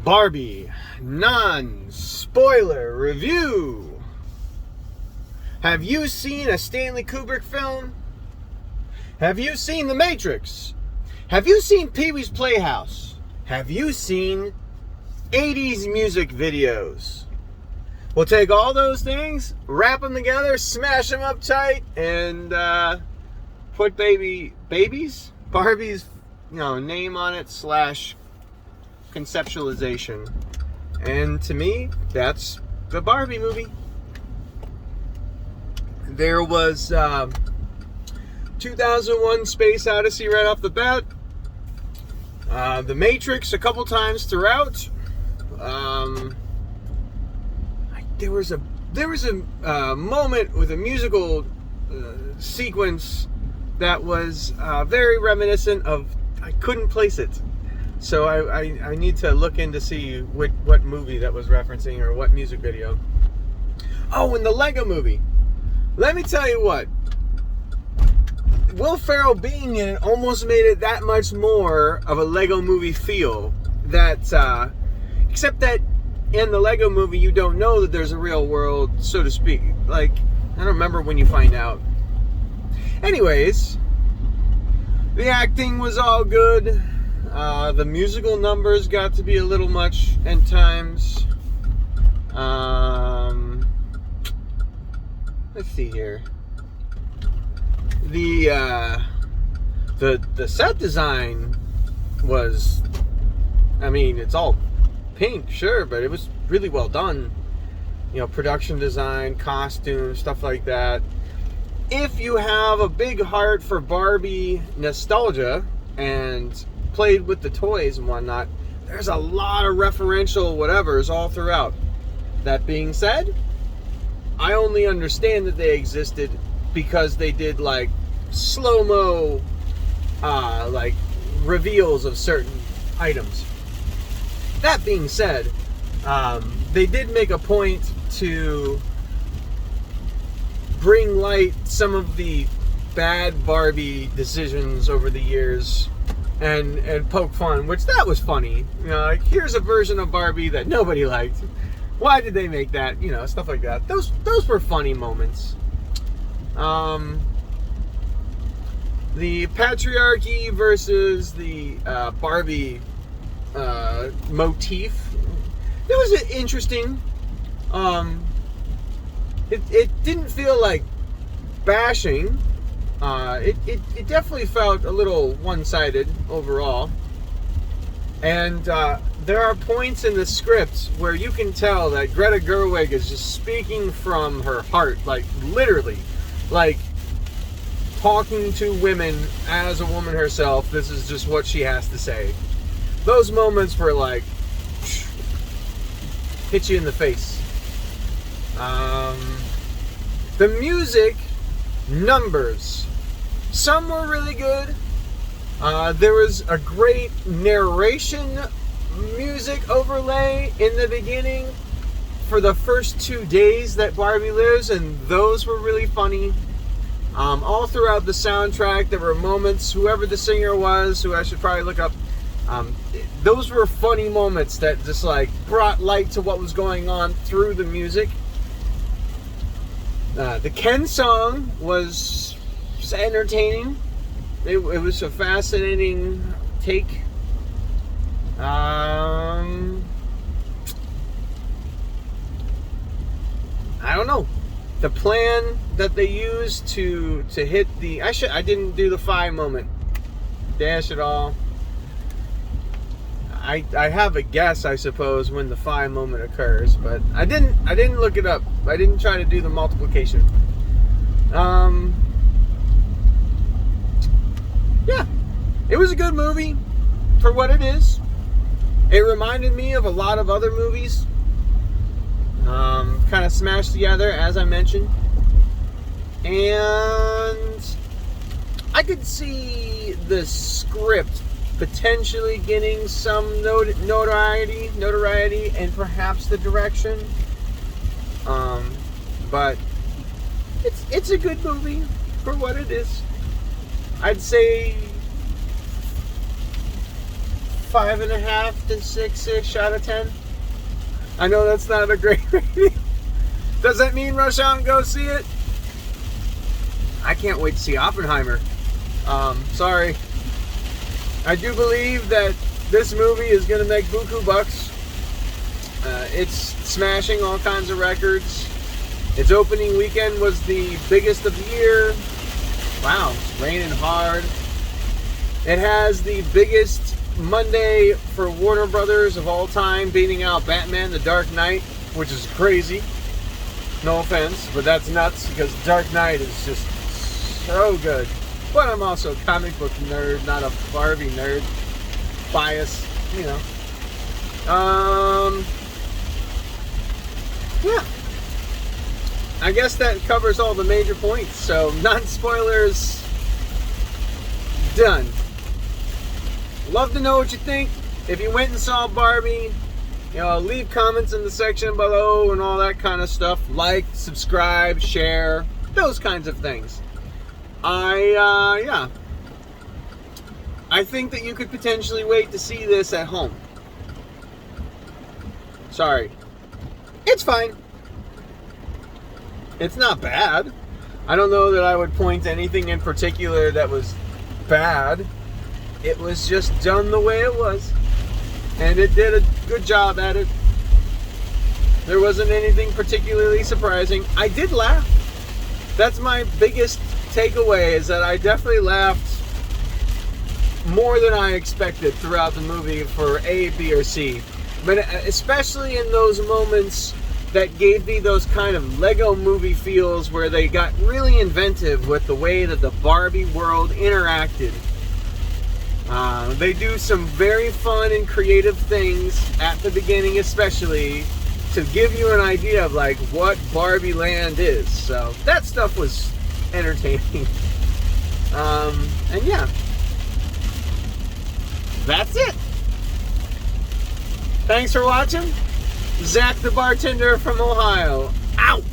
Barbie non-spoiler review. Have you seen a Stanley Kubrick film? Have you seen The Matrix? Have you seen Pee-wee's Playhouse? Have you seen 80s music videos? We'll take all those things, wrap them together, smash them up tight, and put Barbie's name on it / conceptualization. And to me, that's the Barbie movie. There was 2001 Space Odyssey right off the bat. The Matrix a couple times throughout. There was a moment with a musical sequence that was very reminiscent of. I couldn't place it, so I need to look in to see what movie that was referencing or what music video. Oh, and the Lego Movie. Let me tell you what. Will Ferrell being in it almost made it that much more of a Lego Movie feel. That, except that in the Lego Movie, you don't know that there's a real world, so to speak. Like, I don't remember when you find out. Anyways, the acting was all good. The musical numbers got to be a little much at times. Let's see here. The set design was, I mean, it's all pink, sure, but it was really well done. You know, production design, costumes, stuff like that. If you have a big heart for Barbie nostalgia and played with the toys and whatnot, there's a lot of referential whatevers all throughout. That being said, I only understand that they existed because they did like slow-mo like reveals of certain items. That being said, they did make a point to bring light some of the bad Barbie decisions over the years and poke fun, which that was funny. You know, like, here's a version of Barbie that nobody liked. Why did they make that? You know, stuff like that. Those were funny moments. The patriarchy versus the Barbie motif. It was interesting. It didn't feel like bashing. It definitely felt a little one-sided overall. And there are points in the script where you can tell that Greta Gerwig is just speaking from her heart, like literally, like talking to women as a woman herself. This is just what she has to say. Those moments were like, hit you in the face. The music numbers, some were really good. There was a great narration music overlay in the beginning for the first 2 days that Barbie lives, and those were really funny. All throughout the soundtrack, there were moments, whoever the singer was, who I should probably look up, those were funny moments that just like brought light to what was going on through the music. The Ken song was entertaining. It was a fascinating take. I don't know. The plan that they used to hit the... I didn't do the 5 moment. Dash it all. I have a guess, I suppose, when the 5 moment occurs, but I didn't look it up. I didn't try to do the multiplication. Yeah, it was a good movie for what it is. It reminded me of a lot of other movies, kind of smashed together, as I mentioned. And I could see the script potentially getting some notoriety, and perhaps the direction. But it's a good movie for what it is. I'd say 5.5 to 6-ish out of 10. I know that's not a great rating. Does that mean rush out and go see it? I can't wait to see Oppenheimer. Sorry. I do believe that this movie is going to make buku bucks. It's smashing all kinds of records. Its opening weekend was the biggest of the year. Wow, it's raining hard. It has the biggest Monday for Warner Brothers of all time, beating out Batman: The Dark Knight, which is crazy. No offense, but that's nuts because Dark Knight is just so good. But I'm also a comic book nerd, not a Barbie nerd. Bias, you know. Yeah. I guess that covers all the major points. So, non-spoilers done. Love to know what you think. If you went and saw Barbie, you know, leave comments in the section below and all that kind of stuff. Like, subscribe, share, those kinds of things. Yeah. I think that you could potentially wait to see this at home. Sorry. It's fine. It's not bad. I don't know that I would point to anything in particular that was bad. It was just done the way it was. And it did a good job at it. There wasn't anything particularly surprising. I did laugh. That's my biggest takeaway, is that I definitely laughed more than I expected throughout the movie for A, B, or C. But especially in those moments that gave me those kind of Lego movie feels where they got really inventive with the way that the Barbie world interacted. They do some very fun and creative things at the beginning, especially to give you an idea of like what Barbie Land is. So that stuff was entertaining. And yeah, that's it. Thanks for watching. Zach the bartender from Ohio, out.